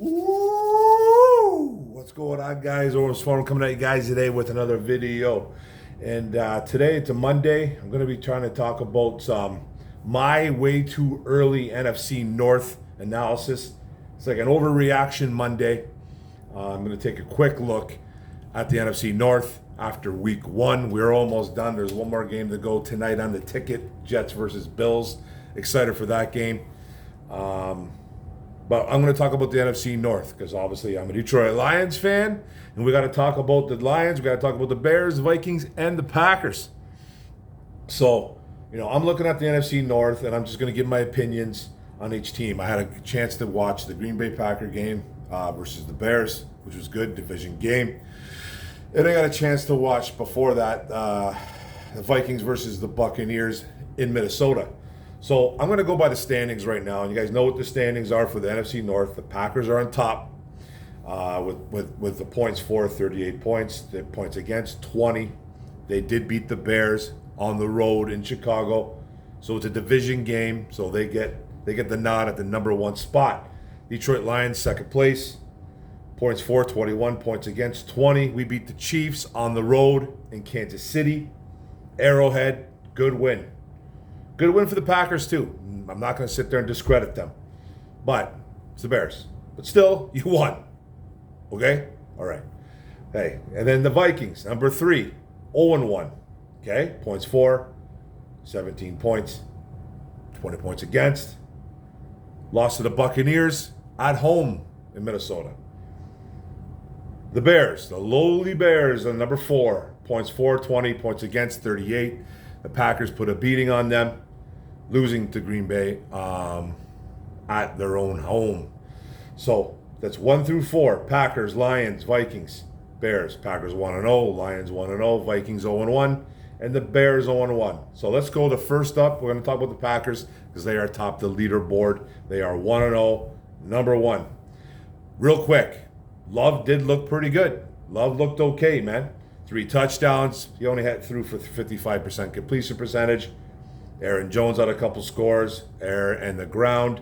Woo! What's going on, guys? Owen's Farm coming at you guys today with another video. And today, it's a Monday. I'm going to be trying to talk about my way too early NFC North analysis. It's like an overreaction Monday. I'm going to take a quick look at the NFC North after week one. We're almost done. There's one more game to go tonight on the ticket. Jets versus Bills. Excited for that game. But I'm going to talk about the NFC North because obviously I'm a Detroit Lions fan, and we got to talk about the Lions, we got to talk about the Bears, the Vikings, and the Packers. So, I'm looking at the NFC North, and I'm just going to give my opinions on each team. I had a chance to watch the Green Bay Packer game versus the Bears, which was good, division game. And I got a chance to watch before that the Vikings versus the Buccaneers in Minnesota. So I'm going to go by the standings right now, and you guys know what the standings are for the NFC North. The Packers are on top with the points for 38 points. The points against 20. They did beat the Bears on the road in Chicago, so it's a division game. So they get the nod at the number one spot. Detroit Lions second place, points for 21, points against 20. We beat the Chiefs on the road in Kansas City, Arrowhead. Good win. Good win for the Packers, too. I'm not going to sit there and discredit them. But it's the Bears. But still, you won. Okay? All right. Hey, and then the Vikings, number 3, 0-1. Okay? Points for, 17 points, 20 points against. Lost to the Buccaneers at home in Minnesota. The Bears, the lowly Bears, are number 4. Points for, 20, points against, 38. The Packers put a beating on them, losing to Green Bay at their own home. So that's 1 through 4. Packers, Lions, Vikings, Bears. Packers 1-0, Lions 1-0, Vikings 0-1, and the Bears 0-1. So let's go to first up. We're going to talk about the Packers because they are top the leaderboard. They are 1-0, number 1. Real quick, Love did look pretty good. Love looked okay, man. 3 touchdowns. He only had through for 55% completion percentage. Aaron Jones had a couple scores. Air and the ground.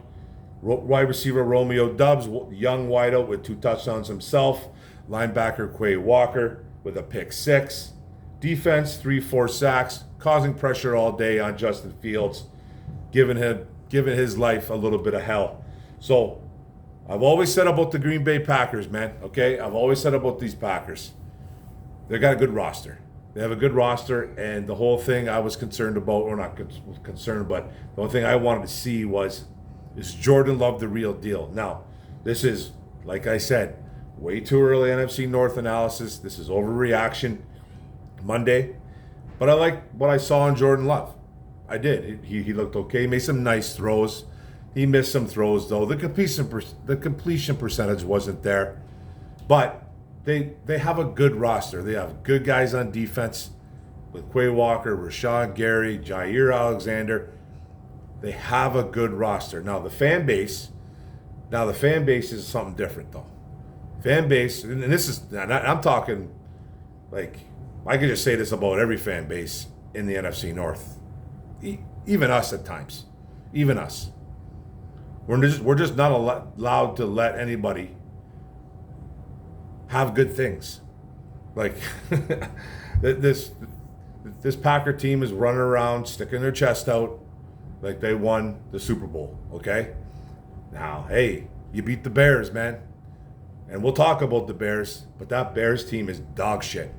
Wide receiver Romeo Doubs, young wideout with 2 touchdowns himself. Linebacker Quay Walker with a pick 6. Defense 3-4 sacks, causing pressure all day on Justin Fields, giving his life a little bit of hell. So I've always said about the Green Bay Packers, man. Okay, I've always said about these Packers. They got a good roster. They have a good roster, and the whole thing I was concerned about, or not concerned, but the only thing I wanted to see is Jordan Love the real deal? Now, this is, like I said, way too early NFC North analysis. This is overreaction Monday, but I like what I saw in Jordan Love. I did. He looked okay. He made some nice throws. He missed some throws, though. The completion percentage wasn't there, but They have a good roster. They have good guys on defense with Quay Walker, Rashawn Gary, Jair Alexander. They have a good roster. Now the fan base is something different though. Fan base, and this is, I'm talking like, I could just say this about every fan base in the NFC North. Even us at times. Even us. We're just not allowed to let anybody have good things. Like this Packer team is running around sticking their chest out like they won the Super Bowl, okay? Now, hey, you beat the Bears, man. And we'll talk about the Bears, but that Bears team is dog shit.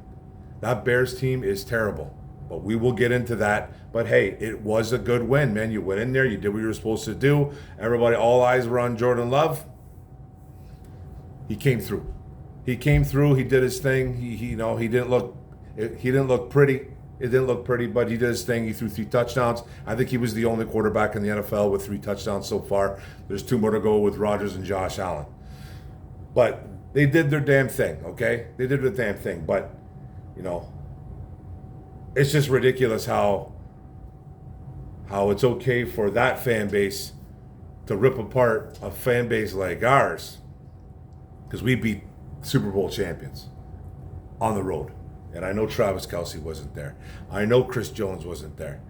That Bears team is terrible. But we will get into that. But hey, it was a good win, man. You went in there, you did what you were supposed to do. Everybody, all eyes were on Jordan Love. He came through. He came through. He did his thing. He didn't look pretty. It didn't look pretty, but he did his thing. He threw 3 touchdowns. I think he was the only quarterback in the NFL with 3 touchdowns so far. There's 2 more to go with Rodgers and Josh Allen. But they did their damn thing, okay? They did their damn thing. But, it's just ridiculous how it's okay for that fan base to rip apart a fan base like ours because we beat Super Bowl champions on the road. And I know Travis Kelce wasn't there. I know Chris Jones wasn't there.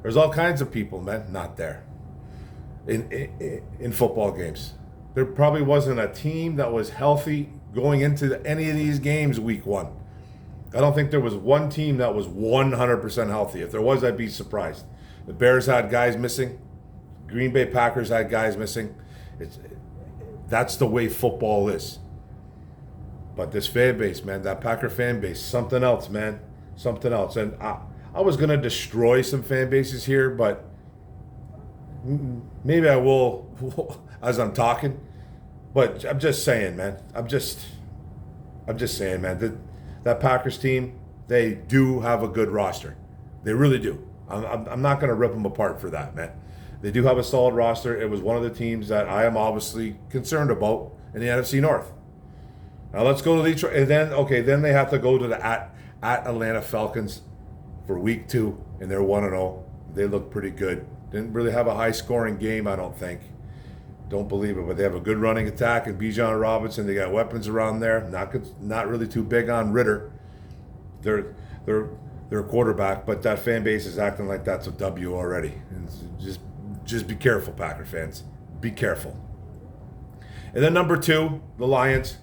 There's all kinds of people, man, not there in football games. there probably wasn't a team that was healthy going into any of these games week one. I don't think there was one team that was 100% healthy. If there was, I'd be surprised. The Bears had guys missing. Green Bay Packers had guys missing. That's the way football is. But this fan base, man, that Packer fan base, something else, man. Something else. And I was going to destroy some fan bases here, but maybe I will as I'm talking. But I'm just saying, man. I'm just saying, man. That Packers team, they do have a good roster. They really do. I'm not going to rip them apart for that, man. They do have a solid roster. It was one of the teams that I am obviously concerned about in the NFC North. Now let's go to Detroit. And then they have to go to the at Atlanta Falcons for week 2, and they're 1-0. They look pretty good. Didn't really have a high-scoring game, I don't think. Don't believe it, but they have a good running attack, and Bijan Robinson, they got weapons around there. Not really too big on Ritter. They're a quarterback, but that fan base is acting like that's a W already. And just be careful, Packer fans. Be careful. And then number 2, the Lions,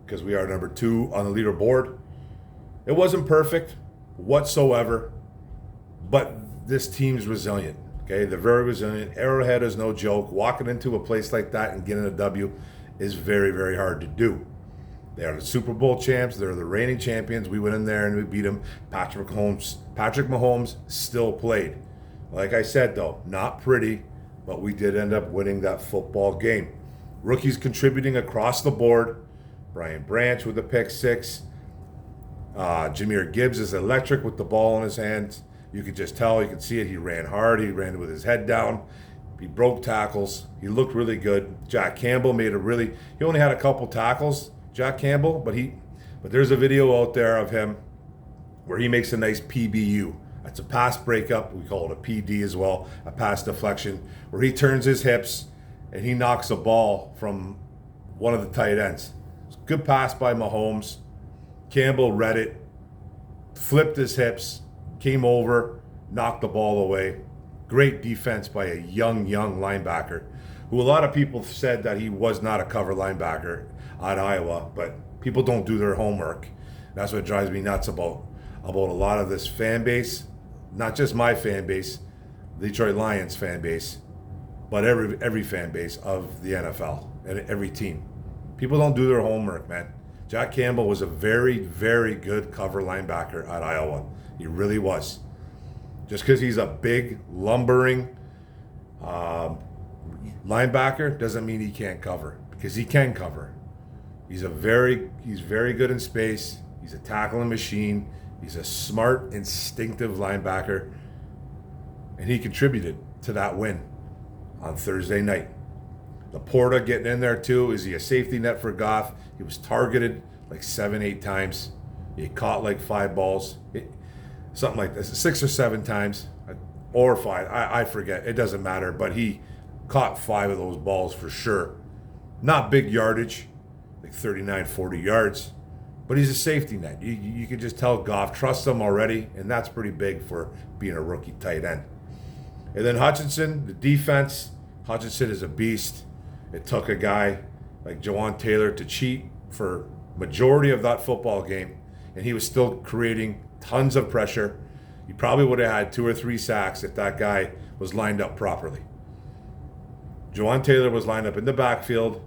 because we are number 2 on the leaderboard. It wasn't perfect whatsoever, but this team's resilient. Okay, they're very resilient. Arrowhead is no joke. Walking into a place like that and getting a W is very, very hard to do. They are the Super Bowl champs. They're the reigning champions. We went in there and we beat them. Patrick Mahomes still played. Like I said, though, not pretty, but we did end up winning that football game. Rookies contributing across the board. Brian Branch with a pick 6. Jahmyr Gibbs is electric with the ball in his hands. You could just tell, you could see it. He ran hard. He ran with his head down. He broke tackles. He looked really good. Jack Campbell he only had a couple tackles, Jack Campbell, but there's a video out there of him where he makes a nice PBU. That's a pass breakup. We call it a PD as well, a pass deflection, where he turns his hips and he knocks a ball from one of the tight ends. Good pass by Mahomes. Campbell read it, flipped his hips, came over, knocked the ball away. Great defense by a young linebacker, who a lot of people said that he was not a cover linebacker at Iowa, but people don't do their homework. That's what drives me nuts about a lot of this fan base, not just my fan base, the Detroit Lions fan base, but every fan base of the NFL and every team. People don't do their homework, man. Jack Campbell was a very, very good cover linebacker at Iowa. He really was. Just because he's a big, lumbering linebacker doesn't mean he can't cover, because he can cover. He's very good in space. He's a tackling machine. He's a smart, instinctive linebacker. And he contributed to that win on Thursday night. Laporta getting in there too. Is he a safety net for Goff? He was targeted like 7-8 times. He caught like 5 balls. Something like this, 6 or 7 times, or 5. I forget. It doesn't matter. But he caught 5 of those balls for sure. Not big yardage, like 39, 40 yards. But he's a safety net. You can just tell Goff trusts him already, and that's pretty big for being a rookie tight end. And then Hutchinson, the defense. Hutchinson is a beast. It took a guy like Jawan Taylor to cheat for majority of that football game, and he was still creating tons of pressure. He probably would have had 2 or 3 sacks if that guy was lined up properly. Jawan Taylor was lined up in the backfield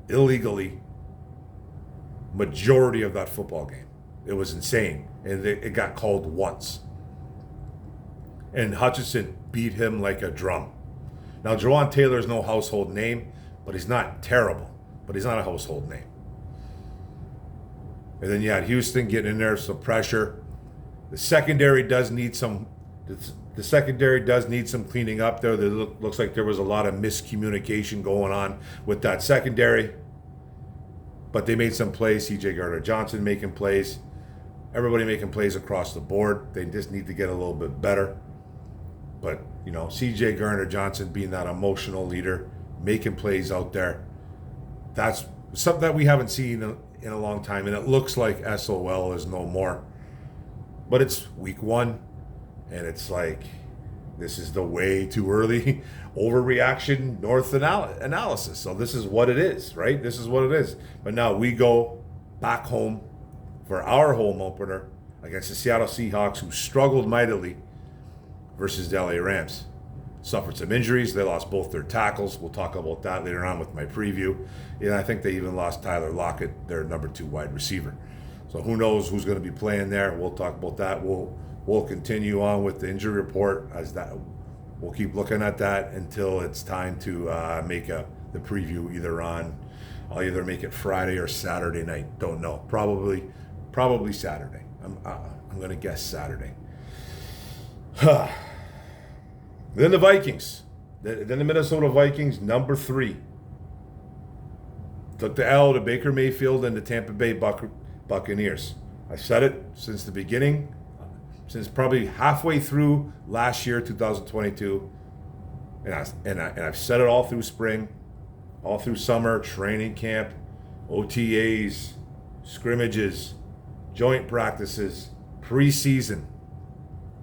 illegally majority of that football game. It was insane, and it got called once. And Hutchinson beat him like a drum. Now, Jawan Taylor is no household name, but he's not terrible. But he's not a household name. And then you had Houston getting in there, some pressure. The secondary does need some. The secondary does need some cleaning up there. Looks like there was a lot of miscommunication going on with that secondary. But they made some plays. C.J. Gardner-Johnson making plays. Everybody making plays across the board. They just need to get a little bit better. But, C.J. Gardner-Johnson being that emotional leader, making plays out there, that's something that we haven't seen in a long time. And it looks like SOL is no more. But it's week 1, and it's like, This is the way too early overreaction North analysis. So this is what it is, right? This is what it is. But now we go back home for our home opener against the Seattle Seahawks, who struggled mightily, versus the LA Rams. Suffered some injuries. They lost both their tackles. We'll talk about that later on with my preview. And I think they even lost Tyler Lockett, their number 2 wide receiver. So who knows who's going to be playing there. We'll talk about that. We'll continue on with the injury report as that. We'll keep looking at that until it's time to make the preview I'll either make it Friday or Saturday night. Don't know. Probably Saturday. I'm going to guess Saturday. Then the Vikings. Then the Minnesota Vikings, number 3. Took the L to Baker Mayfield and the Tampa Bay Buccaneers. I said it since the beginning, since probably halfway through last year, 2022. And I've said it all through spring, all through summer, training camp, OTAs, scrimmages, joint practices, preseason.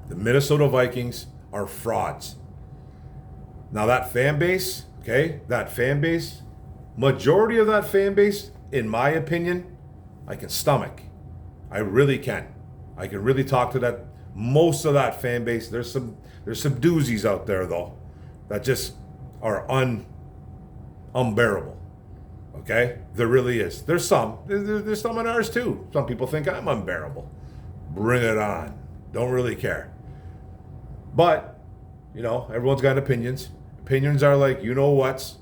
The Minnesota Vikings are frauds. Now that fan base, majority of that fan base, in my opinion, I can stomach. I really can. I can really talk to that. Most of that fan base. There's some doozies out there though, that just are unbearable. Okay, there really is. There's some in ours too. Some people think I'm unbearable. Bring it on. Don't really care. But, everyone's got opinions. Opinions are like, what's.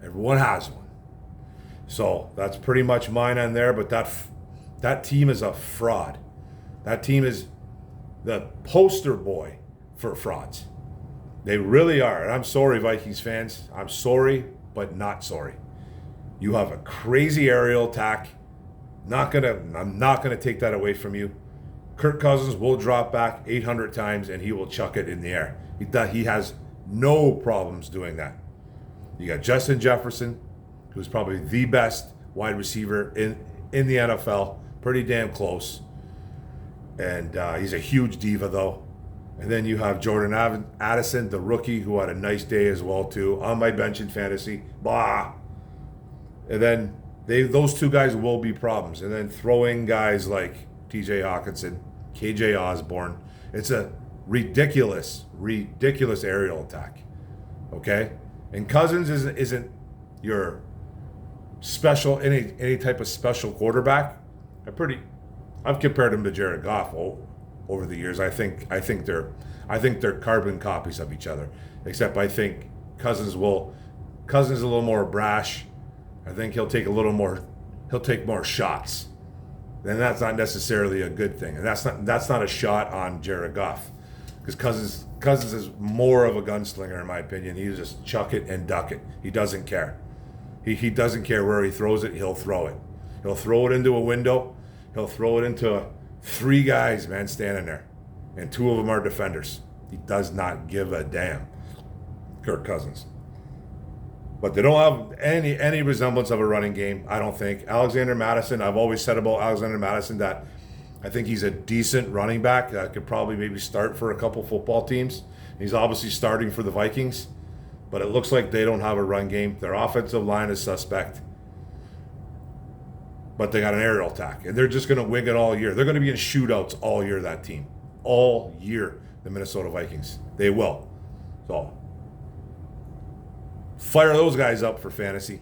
Everyone has one. So that's pretty much mine on there. But that team is a fraud. That team is the poster boy for frauds. They really are. And I'm sorry, Vikings fans. I'm sorry, but not sorry. You have a crazy aerial attack. I'm not gonna take that away from you. Kirk Cousins will drop back 800 times and he will chuck it in the air. He has no problems doing that. You got Justin Jefferson, who's probably the best wide receiver in the NFL. Pretty damn close. And he's a huge diva, though. And then you have Jordan Addison, the rookie, who had a nice day as well, too, on my bench in fantasy. Blah. And then those 2 guys will be problems. And then throwing guys like TJ Hawkinson, KJ Osborne. It's a ridiculous aerial attack. Okay? And Cousins isn't your special, any type of special quarterback. I've compared him to Jared Goff over the years. I think they're carbon copies of each other. Except I think Cousins is a little more brash. I think he'll take more shots. And that's not necessarily a good thing. And that's not a shot on Jared Goff. Because Cousins is more of a gunslinger, in my opinion. He just chuck it and duck it. He doesn't care. He doesn't care where he throws it. He'll throw it. He'll throw it into a window. He'll throw it into 3 guys, man, standing there. And 2 of them are defenders. He does not give a damn. Kirk Cousins. But they don't have any resemblance of a running game, I don't think. Alexander Mattison, I've always said about Alexander Mattison that I think he's a decent running back that could probably maybe start for a couple football teams. He's obviously starting for the Vikings, but it looks like they don't have a run game. Their offensive line is suspect, but they got an aerial attack, and they're just going to wing it all year. They're going to be in shootouts all year, that team. All year, the Minnesota Vikings. They will. So fire those guys up for fantasy.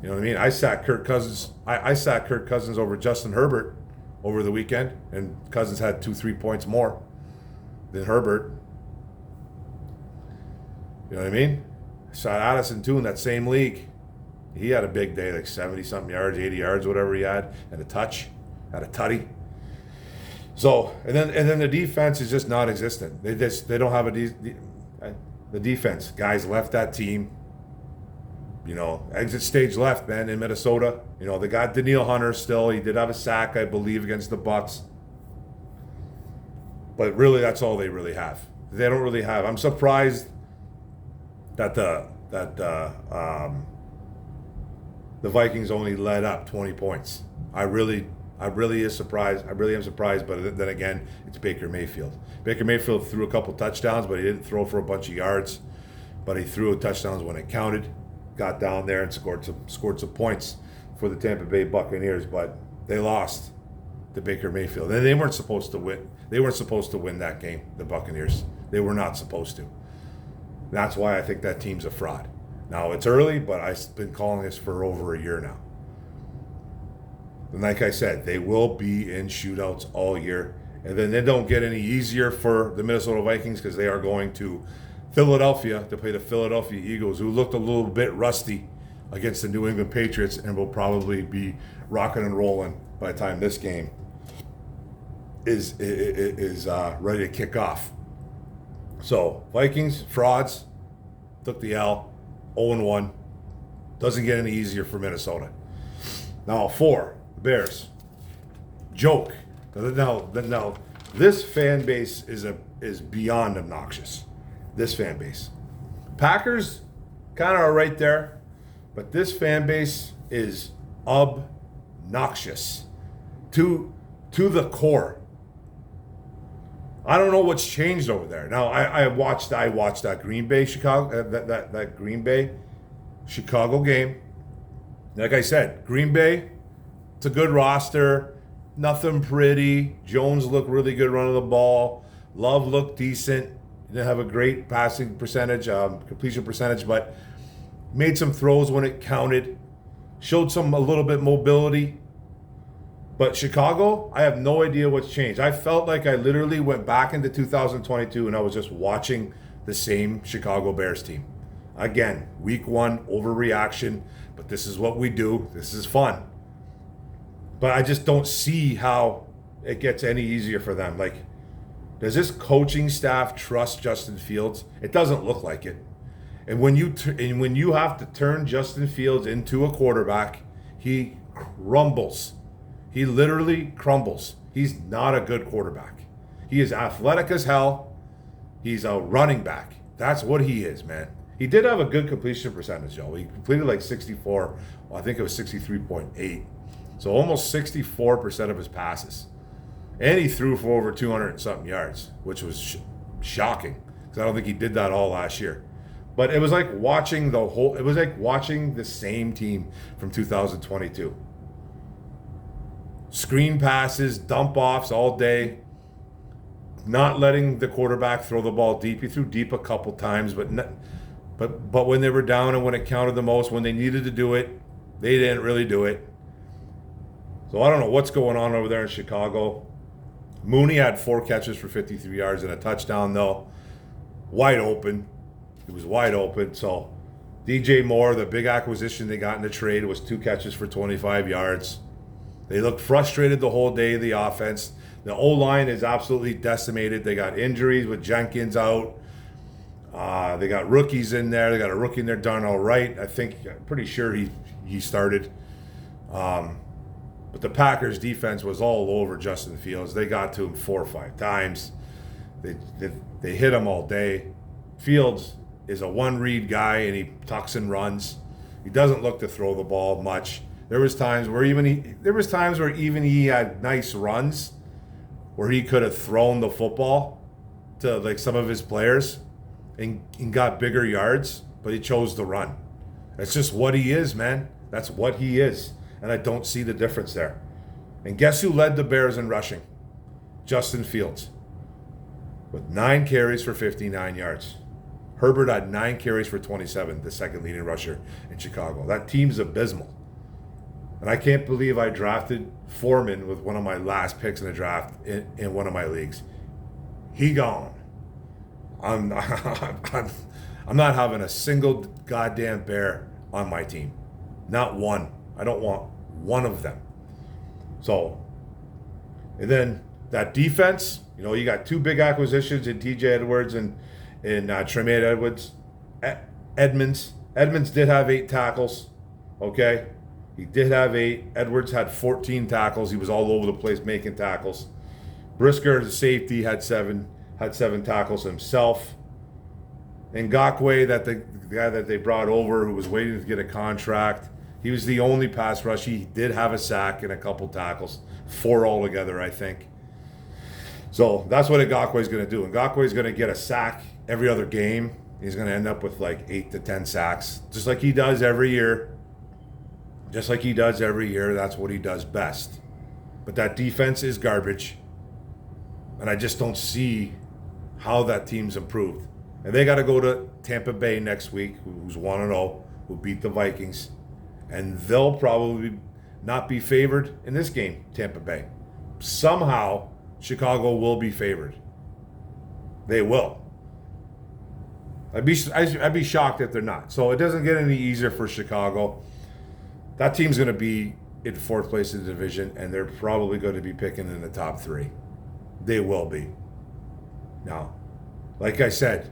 You know what I mean? I sat Kirk Cousins over Justin Herbert over the weekend, and Cousins had 2-3 points more than Herbert. You know what I mean? I saw Addison too in that same league. He had a big day, like 70-something yards, 80 yards, whatever he had, and a touch, had a tutty. So, and then the defense is just non-existent. They don't have the defense. Guys left that team. Exit stage left, man, in Minnesota. They got Daniil Hunter still. He did have a sack, I believe, against the Bucs. But really, that's all they really have. They don't really have. I'm surprised that the Vikings only led up 20 points. I really I really am surprised, but then again, it's Baker Mayfield. Baker Mayfield threw a couple touchdowns, but he didn't throw for a bunch of yards. But he threw touchdowns when it counted, got down there and scored some points for the Tampa Bay Buccaneers, but they lost to Baker Mayfield. And they weren't supposed to win. They weren't supposed to win that game, the Buccaneers. They were not supposed to. That's why I think that team's a fraud. Now, it's early, but I've been calling this for over a year now. And like I said, they will be in shootouts all year. And then they don't get any easier for the Minnesota Vikings because they are going to Philadelphia to play the Philadelphia Eagles, who looked a little bit rusty against the New England Patriots and will probably be rocking and rolling by the time this game is ready to kick off. So, Vikings, frauds, took the L, 0-1. Doesn't get any easier for Minnesota. Now, 4, the Bears. Joke. Now, this fan base is beyond obnoxious. This fan base. Packers kind of are right there, but this fan base is obnoxious to the core. I don't know what's changed over there. Now I watched that Green Bay Chicago that Green Bay Chicago game. Like I said, Green Bay, it's a good roster. Nothing pretty. Jones looked really good running the ball. Love looked decent. Didn't have a great passing percentage, completion percentage, but made some throws when it counted. Showed a little bit mobility. But Chicago, I have no idea what's changed. I felt like I literally went back into 2022 and I was just watching the same Chicago Bears team. Again, week 1, overreaction, but this is what we do. This is fun. But I just don't see how it gets any easier for them. Like, does this coaching staff trust Justin Fields? It doesn't look like it. And when you have to turn Justin Fields into a quarterback, he crumbles. He literally crumbles. He's not a good quarterback. He is athletic as hell. He's a running back. That's what he is, man. He did have a good completion percentage, though. He completed like 64. Well, I think it was 63.8. So almost 64% of his passes. And he threw for over 200 and something yards, which was shocking because I don't think he did that all last year. But it was like watching the same team from 2022. Screen passes, dump offs all day, not letting the quarterback throw the ball deep. He threw deep a couple times, but when they were down and when it counted the most, when they needed to do it, they didn't really do it. So I don't know what's going on over there in Chicago. Mooney had 4 catches for 53 yards and a touchdown, though. Wide open. He was wide open. So DJ Moore, the big acquisition they got in the trade, was 2 catches for 25 yards. They looked frustrated the whole day, the offense. The O-line is absolutely decimated. They got injuries with Jenkins out. They got rookies in there. They got a rookie in there, Darnell Wright. I'm pretty sure he started. But the Packers defense was all over Justin Fields. They got to him 4 or 5 times. They hit him all day. Fields is a one-read guy, and he tucks and runs. He doesn't look to throw the ball much. There was times where even he had nice runs where he could have thrown the football to like some of his players and got bigger yards, but he chose to run. That's just what he is, man. That's what he is. And I don't see the difference there. And guess who led the Bears in rushing? Justin Fields. With 9 carries for 59 yards. Herbert had 9 carries for 27, the second leading rusher in Chicago. That team's abysmal. And I can't believe I drafted Foreman with one of my last picks in the draft in one of my leagues. He gone. I'm not having a single goddamn Bear on my team. Not one. I don't want one of them. So, and then that defense, you got 2 big acquisitions in TJ Edwards and Tremaine Edwards. Edmonds did have 8 tackles. Okay. He did have 8. Edwards had 14 tackles. He was all over the place making tackles. Brisker, the safety, had 7 tackles himself. And Ngakoue, the guy that they brought over, who was waiting to get a contract, He was the only pass rush. He did have a sack and a couple tackles, 4 altogether, I think. So that's what Ngakoue is going to do. Ngakoue is going to get a sack every other game. He's going to end up with like 8 to 10 sacks, just like he does every year. Just like he does every year. That's what he does best. But that defense is garbage. And I just don't see how that team's improved. And they got to go to Tampa Bay next week, who's 1-0, who beat the Vikings. And they'll probably not be favored in this game, Tampa Bay. Somehow, Chicago will be favored. They will. I'd be shocked if they're not. So it doesn't get any easier for Chicago. That team's going to be in 4th place in the division, and they're probably going to be picking in the top 3. They will be. Now, like I said,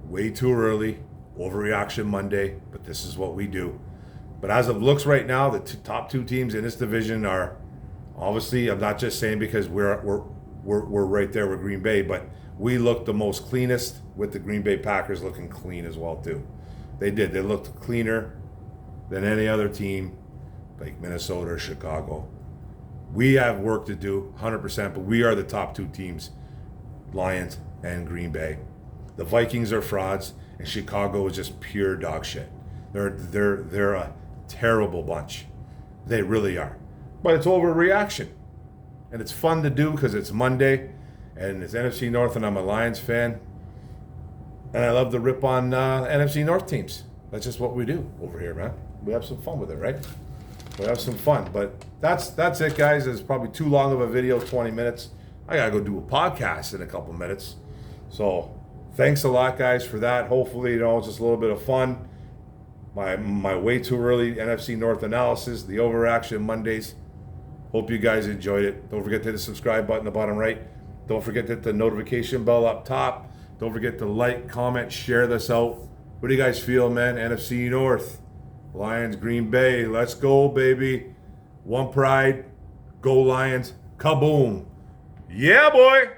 way too early, Overreaction Monday, but this is what we do. But as it looks right now, the top 2 teams in this division are, obviously, I'm not just saying because we're right there with Green Bay, but we look the most cleanest, with the Green Bay Packers looking clean as well too. They did. They looked cleaner than any other team, like Minnesota or Chicago. We have work to do, 100%, but we are the top 2 teams, Lions and Green Bay. The Vikings are frauds, and Chicago is just pure dog shit. They're a terrible bunch. They really are. But it's overreaction. And it's fun to do because it's Monday and it's NFC North and I'm a Lions fan. And I love to rip on NFC North teams. That's just what we do over here, man. We have some fun with it, right? We have some fun. But that's it, guys. It's probably too long of a video, 20 minutes. I got to go do a podcast in a couple minutes. So thanks a lot, guys, for that. Hopefully, it's just a little bit of fun. My way too early NFC North analysis, the Overreaction Mondays. Hope you guys enjoyed it. Don't forget to hit the subscribe button in the bottom right. Don't forget to hit the notification bell up top. Don't forget to like, comment, share this out. What do you guys feel, man? NFC North, Lions, Green Bay. Let's go, baby. One pride. Go Lions. Kaboom. Yeah, boy.